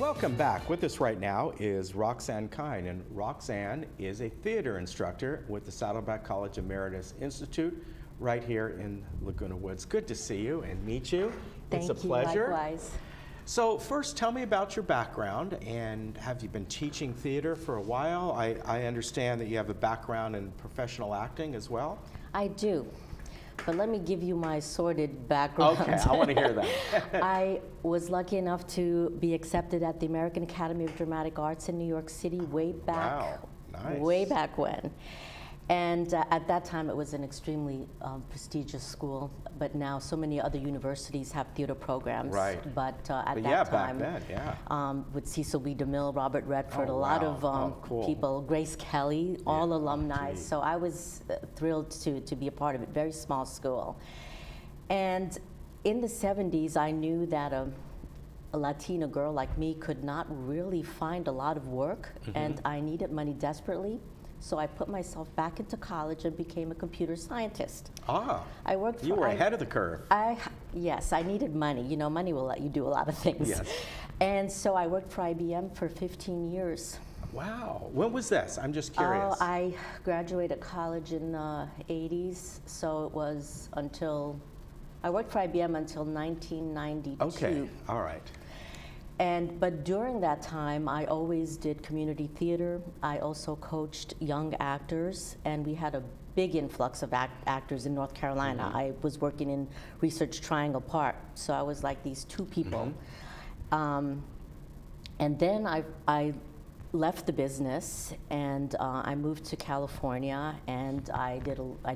Welcome back. With us right now is Roxanne Kine, and Roxanne is a theater instructor with the Saddleback College Emeritus Institute right here in Laguna Woods. Good to see you and meet you. It's a pleasure. Likewise. So first, tell me about your background, and have you been teaching theater for a while? I understand that you have a background in professional acting as well. I do. But let me give you my sordid background. Okay, I want to hear that. I was lucky enough to be accepted at the American Academy of Dramatic Arts in New York City way back, way back when. And at that time, it was an extremely prestigious school, but now so many other universities have theater programs. Right. But at yeah, that time, back then, with Cecil B. DeMille, Robert Redford, a wow. lot of Cool. people, Grace Kelly, all alumni. gee. So I was thrilled to be a part of it. Very small school. And in the 70s, I knew that a Latina girl like me could not really find a lot of work, and I needed money desperately. So I put myself back into college and became a computer scientist. Ah, I worked for, you were ahead of the curve. Yes, I needed money. You know, money will let you do a lot of things. Yes. And so I worked for IBM for 15 years. Wow. When was this? I'm just curious. I graduated college in the 80s, so it was until, I worked for IBM until 1992. Okay, all right. But during that time, I always did community theater. I also coached young actors, and we had a big influx of actors in North Carolina. I was working in Research Triangle Park, so I was like these two people. And then I left the business, and I moved to California, and I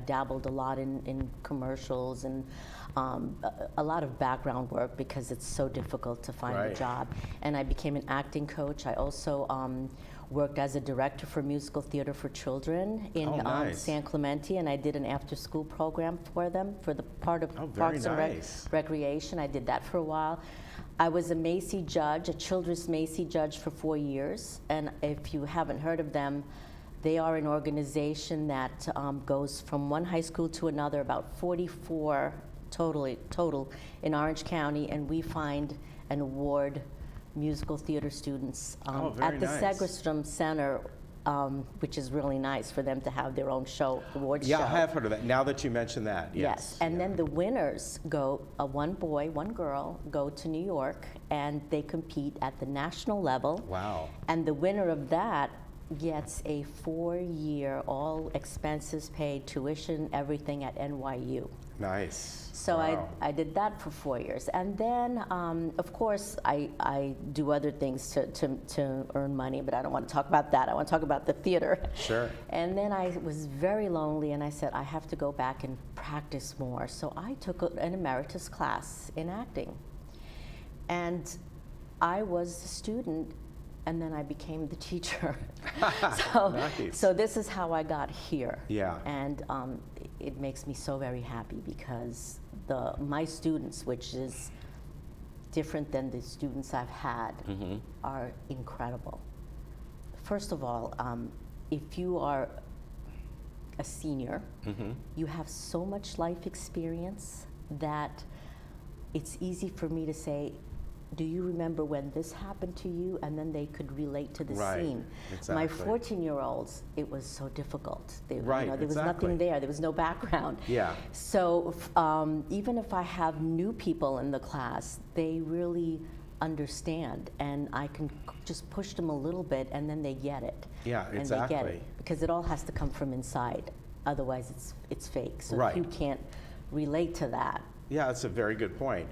dabbled a lot in commercials and a lot of background work because it's so difficult to find a job. And I became an acting coach. I also worked as a director for musical theater for children in San Clemente, and I did an after-school program for them for the part of Parks and Recreation. I did that for a while. I was a Macy judge, a children's Macy judge for 4 years, and if you haven't heard of them, they are an organization that goes from one high school to another, about 44 total in Orange County, and we find and award musical theater students at the Segerstrom Center, which is really nice for them to have their own award show. Yeah, I have heard of that, now that you mention that, yes. And then the winners go, one boy, one girl, go to New York, and they compete at the national level. Wow. And the winner of that gets a 4-year, all expenses paid, tuition, everything at NYU. Nice. So I did that for 4 years. And then, of course, I do other things to earn money, but I don't want to talk about that. I want to talk about the theater. Sure. And then I was very lonely, and I said, I have to go back and practice more. So I took an emeritus class in acting. And I was the student, and then I became the teacher. So this is how I got here. Yeah. And it makes me so very happy because my students, which is different than the students I've had, are incredible. First of all, if you are a senior, you have so much life experience that it's easy for me to say, do you remember when this happened to you? And then they could relate to the scene. Exactly. My 14-year-olds, it was so difficult. There was exactly. nothing there. There was no background. Yeah. So even if I have new people in the class, they really understand, and I can just push them a little bit, and then they get it. Yeah, and exactly. they get it, because it all has to come from inside. Otherwise, it's fake. So if you can't relate to that. Yeah, that's a very good point.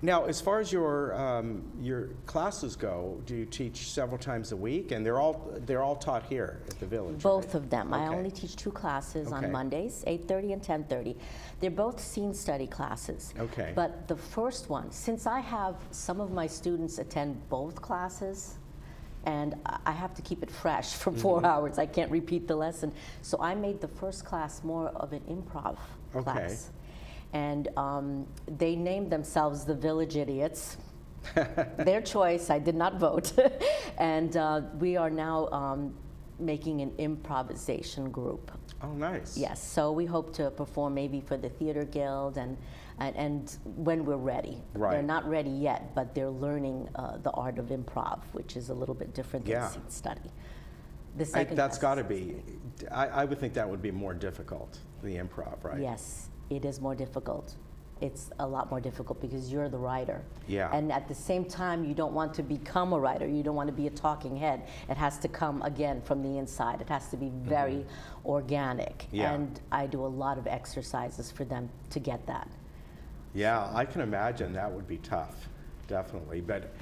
Now, as far as your classes go, do you teach several times a week, and they're all taught here at the Village? Both of them. I only teach 2 classes on Mondays, 8:30 and 10:30. They're both scene study classes. Okay. But the first one, since I have some of my students attend both classes, and I have to keep it fresh for 4 hours. I can't repeat the lesson. So I made the first class more of an improv class. And they named themselves the Village Idiots. Their choice, I did not vote. And we are now making an improvisation group. Oh, nice. Yes, so we hope to perform maybe for the Theater Guild, and and when we're ready. Right. They're not ready yet, but they're learning the art of improv, which is a little bit different than Yeah. scene study. The second That's got class to be, I would think that would be more difficult, the improv, right? Yes, it is more difficult. It's a lot more difficult because you're the writer. Yeah. And at the same time, you don't want to become a writer. You don't want to be a talking head. It has to come, again, from the inside. It has to be very organic. Yeah. And I do a lot of exercises for them to get that. Yeah, I can imagine that would be tough, definitely, but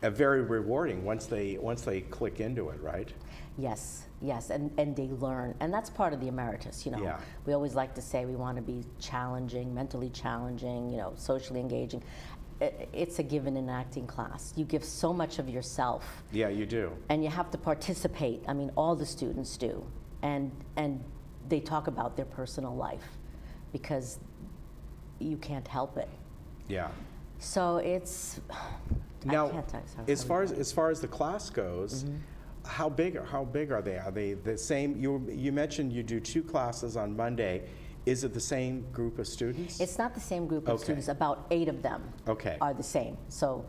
very rewarding once they click into it, right? Yes, yes, and they learn. And that's part of the Emeritus, you know. Yeah. We always like to say we want to be challenging, mentally challenging, you know, socially engaging. It's a given in acting class. You give so much of yourself. Yeah, you do. And you have to participate. I mean, all the students do. And they talk about their personal life because you can't help it. Yeah. So it's, Now, I can't tell you. Sorry, as far as the class goes, how big are they? Are they the same? You mentioned you do 2 classes on Monday. Is it the same group of students? It's not the same group of Okay. students. About 8 of them Okay. are the same. So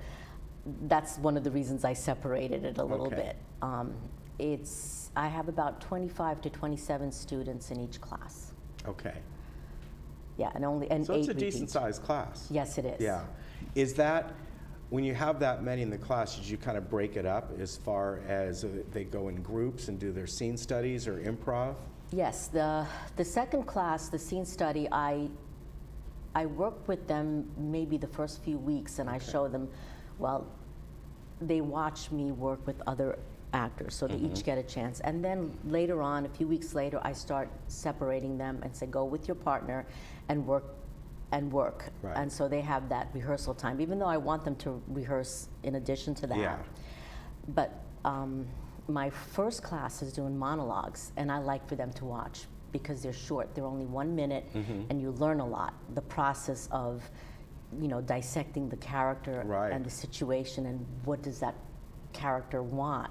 that's one of the reasons I separated it a little Okay. bit. I have about 25 to 27 students in each class. Okay. Yeah, and So 8 it's a repeat. decent sized class. Yes, it is. Yeah. Is that, when you have that many in the class, did you kind of break it up as far as they go in groups and do their scene studies or improv? Yes, the second class, the scene study, I work with them maybe the first few weeks, and I show them, well, they watch me work with other actors, so they each get a chance. And then later on, a few weeks later, I start separating them and say, go with your partner and work. Right. And so they have that rehearsal time, even though I want them to rehearse in addition to that. Yeah. But my first class is doing monologues, and I like for them to watch because they're short. They're only 1 minute, and you learn a lot. The process of, you know, dissecting the character Right. and the situation and what does that character want.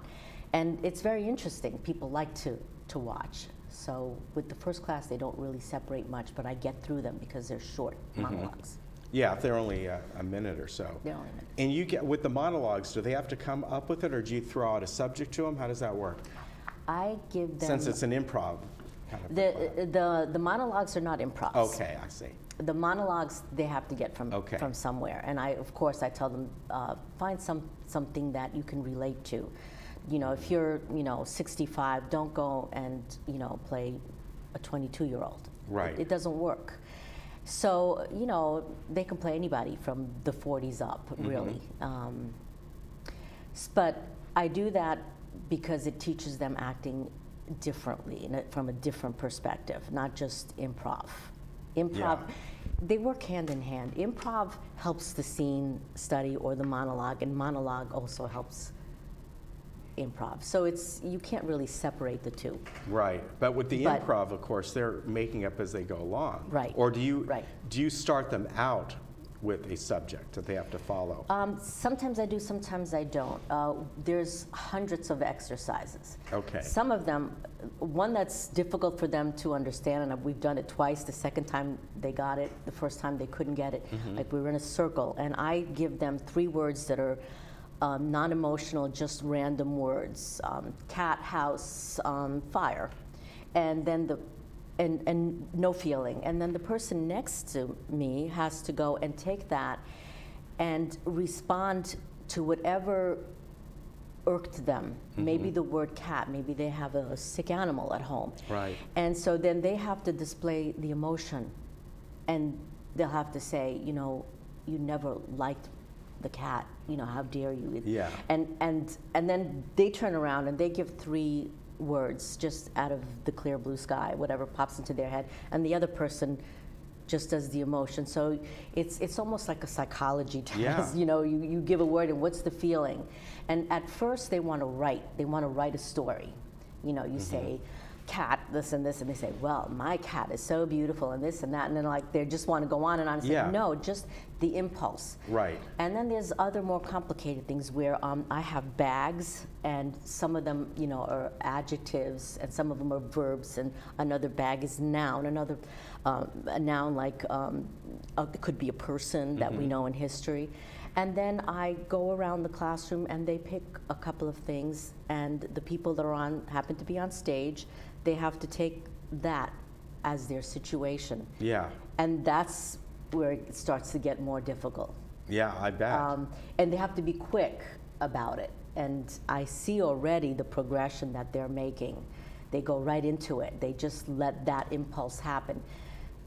And it's very interesting. People like to watch. So with the first class, they don't really separate much, but I get through them because they're short monologues. Yeah, if they're only a minute or so. They're only a minute. And you get, with the monologues, do they have to come up with it, or do you throw out a subject to them? How does that work? I give them Since it's an improv kind of a class. the monologues are not improvs. Okay, I see. The monologues they have to get from Okay. from somewhere, and of course I tell them find something that you can relate to. You know, if you're 65, don't go and play a 22-year-old. Right. It doesn't work. So they can play anybody from the 40s up, really. But I do that because it teaches them acting differently, from a different perspective, not just improv. Improv, Yeah. they work hand in hand. Improv helps the scene study or the monologue, and monologue also helps improv. So you can't really separate the two. Right, but with the But- improv, of course, they're making up as they go along. Right. Or do you Right. start them out with a subject that they have to follow? Sometimes I do, sometimes I don't. There's hundreds of exercises. Okay. Some of them, one that's difficult for them to understand, and we've done it twice. The second time they got it, the first time they couldn't get it. Like we were in a circle, and I give them 3 words that are non-emotional, just random words: cat, house, fire, and then and no feeling. And then the person next to me has to go and take that and respond to whatever irked them. Maybe the word cat, maybe they have a sick animal at home. Right. And so then they have to display the emotion, and they'll have to say, you never liked the cat, how dare you? Yeah. And then they turn around and they give 3 words just out of the clear blue sky, whatever pops into their head, and the other person just does the emotion. So it's almost like a psychology test. Yeah. You give a word and what's the feeling? And at first they want to write a story. You say, cat, this and this, and they say, well, my cat is so beautiful and this and that, and then like they just want to go on and on and say, Yeah. no, just the impulse. Right. And then there's other more complicated things where I have bags, and some of them, you know, are adjectives, and some of them are verbs, and another bag is noun, another a noun like it could be a person that we know in history. And then I go around the classroom and they pick a couple of things, and the people that are happen to be on stage, they have to take that as their situation. Yeah. And that's where it starts to get more difficult. Yeah, I bet. And they have to be quick about it. And I see already the progression that they're making. They go right into it. They just let that impulse happen.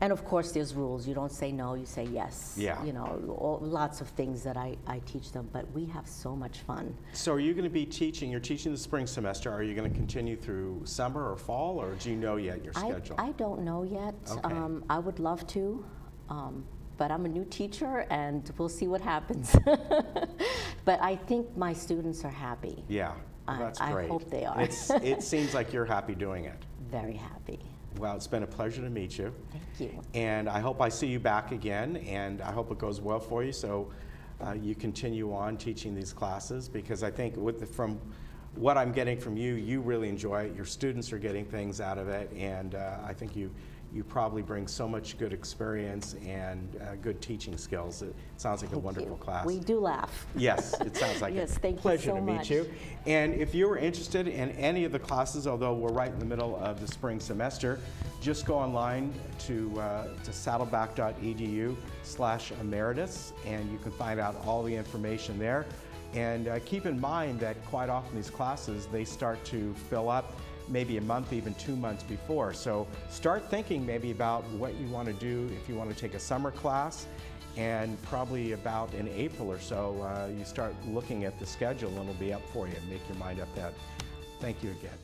And of course, there's rules. You don't say no, you say yes. Yeah. You know, lots of things that I teach them, but we have so much fun. So are you going to be teaching, you're teaching the spring semester, are you going to continue through summer or fall, or do you know yet your schedule? I don't know yet. Okay. I would love to, but I'm a new teacher and we'll see what happens. But I think my students are happy. Yeah, well, that's great. I hope they are. It seems like you're happy doing it. Very happy. Well, it's been a pleasure to meet you. Thank you. And I hope I see you back again, and I hope it goes well for you, so you continue on teaching these classes, because I think from what I'm getting from you, you really enjoy it. Your students are getting things out of it, and I think you probably bring so much good experience and good teaching skills. It sounds like a wonderful class. We do laugh. Yes, it sounds like Yes, it. thank you Pleasure so to meet much. you. And if you are interested in any of the classes, although we're right in the middle of the spring semester, just go online to saddleback.edu/emeritus, and you can find out all the information there. And keep in mind that quite often these classes, they start to fill up maybe a month, even 2 months before. So start thinking maybe about what you want to do if you want to take a summer class, and probably about in April or so, you start looking at the schedule and it'll be up for you. Make your mind up that. Thank you again.